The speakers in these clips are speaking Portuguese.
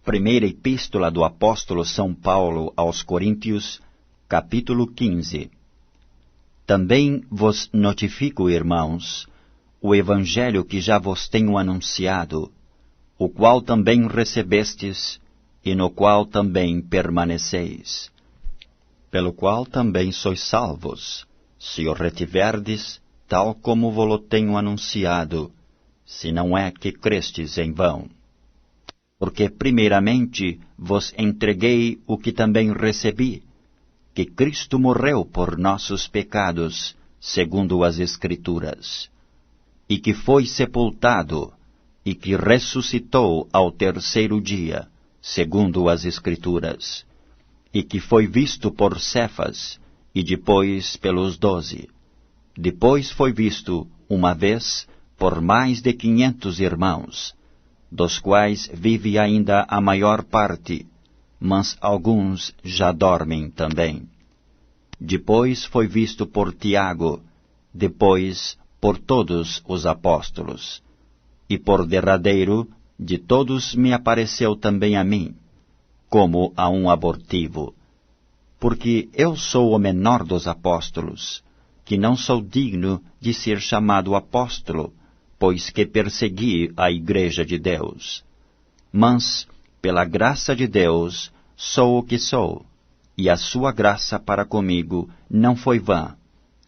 Primeira Epístola do Apóstolo São Paulo aos Coríntios, capítulo 15. Também vos notifico, irmãos, o Evangelho que já vos tenho anunciado, o qual também recebestes, e no qual também permaneceis, pelo qual também sois salvos, se o retiverdes, tal como vo-lo tenho anunciado, se não é que crestes em vão. Porque primeiramente vos entreguei o que também recebi, que Cristo morreu por nossos pecados, segundo as Escrituras, e que foi sepultado, e que ressuscitou ao terceiro dia, segundo as Escrituras, e que foi visto por Cefas, e depois pelos 12. Depois foi visto, uma vez, por mais de 500 irmãos, dos quais vive ainda a maior parte, mas alguns já dormem também. Depois foi visto por Tiago, depois por todos os apóstolos. E por derradeiro, de todos me apareceu também a mim, como a um abortivo. Porque eu sou o menor dos apóstolos, que não sou digno de ser chamado apóstolo, pois que persegui a Igreja de Deus. Mas, pela graça de Deus, sou o que sou, e a sua graça para comigo não foi vã.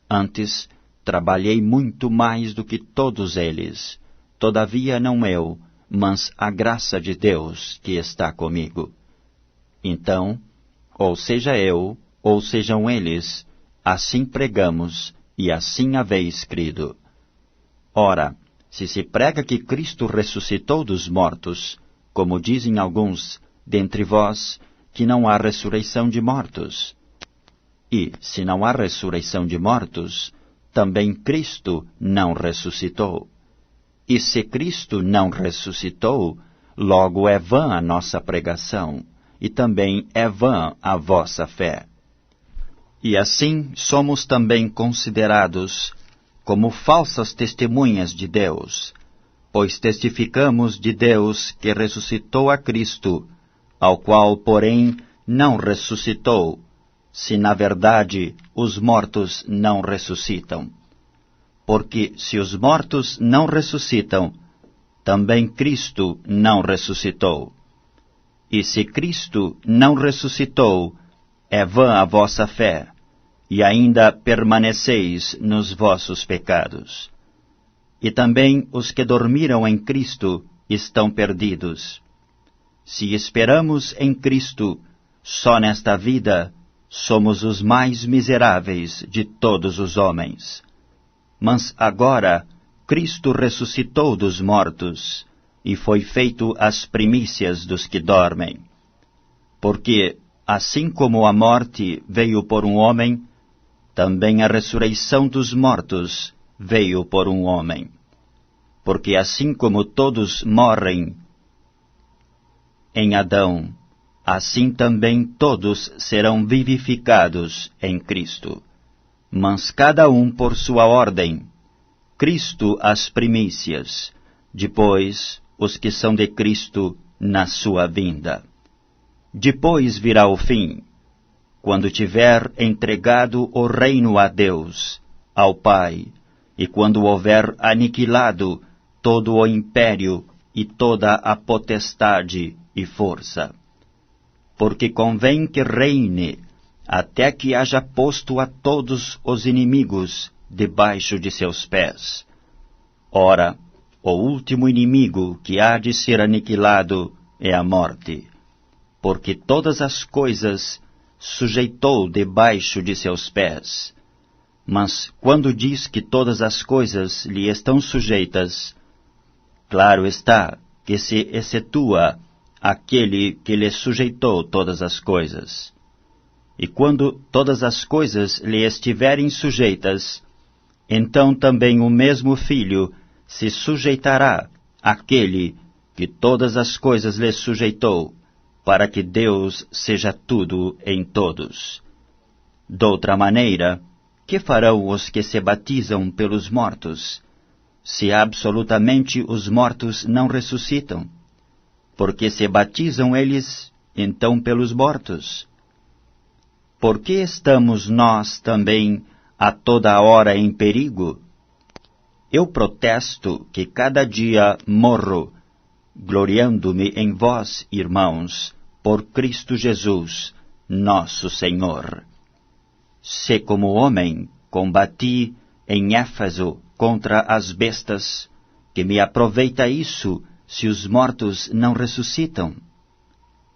Antes, trabalhei muito mais do que todos eles, todavia não eu, mas a graça de Deus que está comigo. Então, ou seja eu, ou sejam eles, assim pregamos, e assim haveis crido. Ora, se prega que Cristo ressuscitou dos mortos, como dizem alguns dentre vós, que não há ressurreição de mortos. E, se não há ressurreição de mortos, também Cristo não ressuscitou. E se Cristo não ressuscitou, logo é vã a nossa pregação, e também é vã a vossa fé. E assim somos também considerados como falsas testemunhas de Deus, pois testificamos de Deus que ressuscitou a Cristo, ao qual, porém, não ressuscitou, se na verdade os mortos não ressuscitam. Porque se os mortos não ressuscitam, também Cristo não ressuscitou. E se Cristo não ressuscitou, é vã a vossa fé, e ainda permaneceis nos vossos pecados. E também os que dormiram em Cristo estão perdidos. Se esperamos em Cristo, só nesta vida, somos os mais miseráveis de todos os homens. Mas agora, Cristo ressuscitou dos mortos, e foi feito as primícias dos que dormem. Porque, assim como a morte veio por um homem, também a ressurreição dos mortos veio por um homem. Porque assim como todos morrem em Adão, assim também todos serão vivificados em Cristo. Mas cada um por sua ordem. Cristo as primícias, depois os que são de Cristo na sua vinda. Depois virá o fim, quando tiver entregado o reino a Deus, ao Pai, e quando houver aniquilado todo o império e toda a potestade e força. Porque convém que reine, até que haja posto a todos os inimigos debaixo de seus pés. Ora, o último inimigo que há de ser aniquilado é a morte, porque todas as coisas sujeitou debaixo de seus pés. Mas quando diz que todas as coisas lhe estão sujeitas, claro está que se excetua aquele que lhe sujeitou todas as coisas. E quando todas as coisas lhe estiverem sujeitas, então também o mesmo Filho se sujeitará àquele que todas as coisas lhe sujeitou, para que Deus seja tudo em todos. Doutra maneira, que farão os que se batizam pelos mortos, se absolutamente os mortos não ressuscitam? porque se batizam eles, então pelos mortos? Por que estamos nós também a toda hora em perigo? Eu protesto que cada dia morro, gloriando-me em vós, irmãos, por Cristo Jesus, nosso Senhor. Se como homem combati em Éfeso contra as bestas, que me aproveita isso se os mortos não ressuscitam?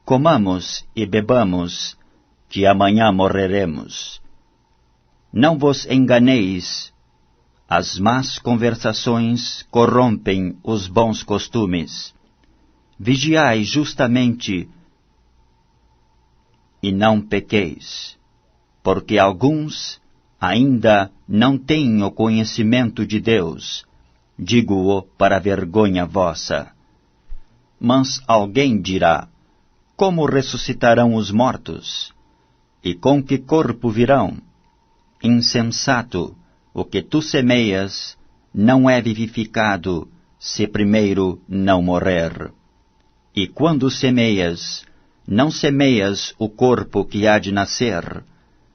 Comamos e bebamos, que amanhã morreremos. Não vos enganeis, as más conversações corrompem os bons costumes. Vigiai justamente e não pequeis, porque alguns ainda não têm o conhecimento de Deus, digo-o para vergonha vossa. Mas alguém dirá, como ressuscitarão os mortos? E com que corpo virão? Insensato, o que tu semeias não é vivificado, se primeiro não morrer. E quando semeias, não semeias o corpo que há de nascer,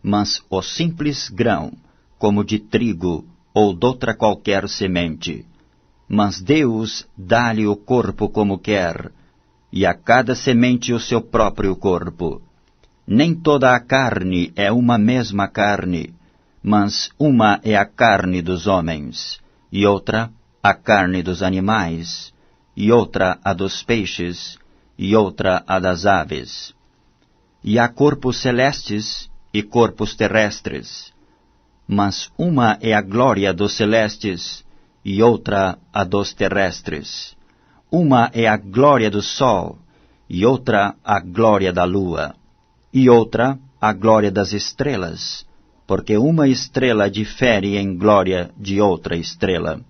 mas o simples grão, como de trigo ou doutra qualquer semente. Mas Deus dá-lhe o corpo como quer, e a cada semente o seu próprio corpo. Nem toda a carne é uma mesma carne, mas uma é a carne dos homens, e outra a carne dos animais, e outra a dos peixes, e outra a das aves. E há corpos celestes e corpos terrestres, mas uma é a glória dos celestes, e outra a dos terrestres. Uma é a glória do sol, e outra a glória da lua, e outra a glória das estrelas, porque uma estrela difere em glória de outra estrela.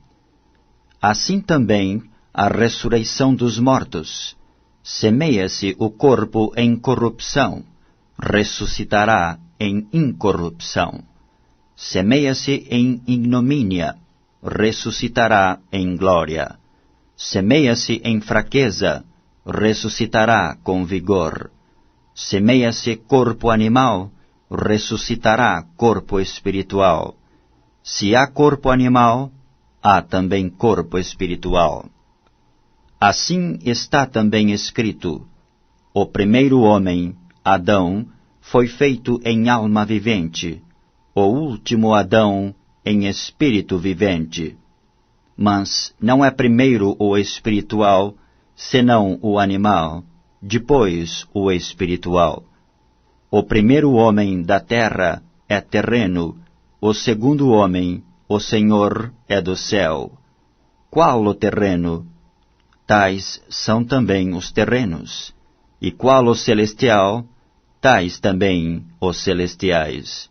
Assim também a ressurreição dos mortos. Semeia-se o corpo em corrupção, ressuscitará em incorrupção. Semeia-se em ignomínia, ressuscitará em glória. Semeia-se em fraqueza, ressuscitará com vigor. Semeia-se corpo animal, ressuscitará corpo espiritual. Se há corpo animal, há também corpo espiritual. Assim está também escrito: o primeiro homem, Adão, foi feito em alma vivente, o último Adão em espírito vivente. Mas não é primeiro o espiritual, senão o animal, depois o espiritual. O primeiro homem da terra é terreno, o segundo homem, o Senhor, é do céu. Qual o terreno? Tais são também os terrenos. E qual o celestial? Tais também os celestiais.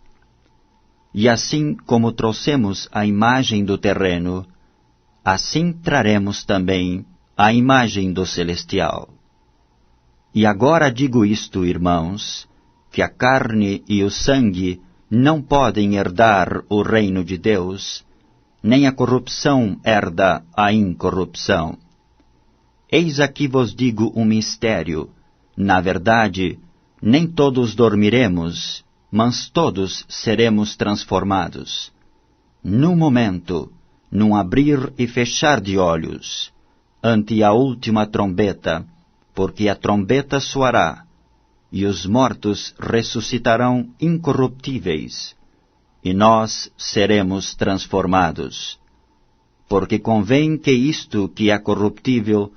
E assim como trouxemos a imagem do terreno, assim traremos também a imagem do celestial. E agora digo isto, irmãos, que a carne e o sangue não podem herdar o reino de Deus, nem a corrupção herda a incorrupção. Eis aqui vos digo um mistério. Na verdade, nem todos dormiremos, mas todos seremos transformados. Num momento, num abrir e fechar de olhos, ante a última trombeta, porque a trombeta soará, e os mortos ressuscitarão incorruptíveis, e nós seremos transformados. Porque convém que isto que é corruptível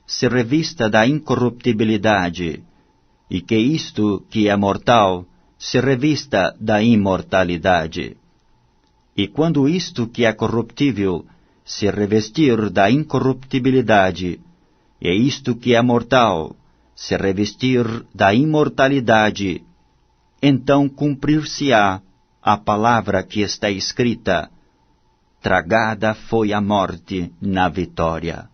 se revista da incorruptibilidade, e que isto que é mortal se revista da imortalidade. E quando isto que é corruptível se revestir da incorruptibilidade, e isto que é mortal se revestir da imortalidade, então cumprir-se-á a palavra que está escrita: tragada foi a morte na vitória.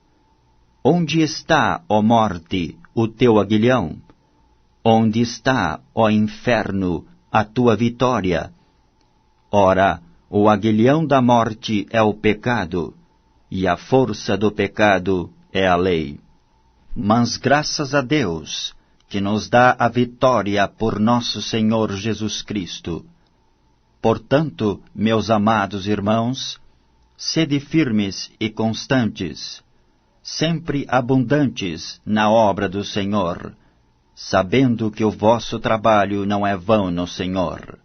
Onde está, ó morte, o teu aguilhão? Onde está, ó inferno, a tua vitória? Ora, o aguilhão da morte é o pecado, e a força do pecado é a lei. mas graças a Deus, que nos dá a vitória por nosso Senhor Jesus Cristo. Portanto, meus amados irmãos, sede firmes e constantes, sempre abundantes na obra do Senhor, sabendo que o vosso trabalho não é vão no Senhor.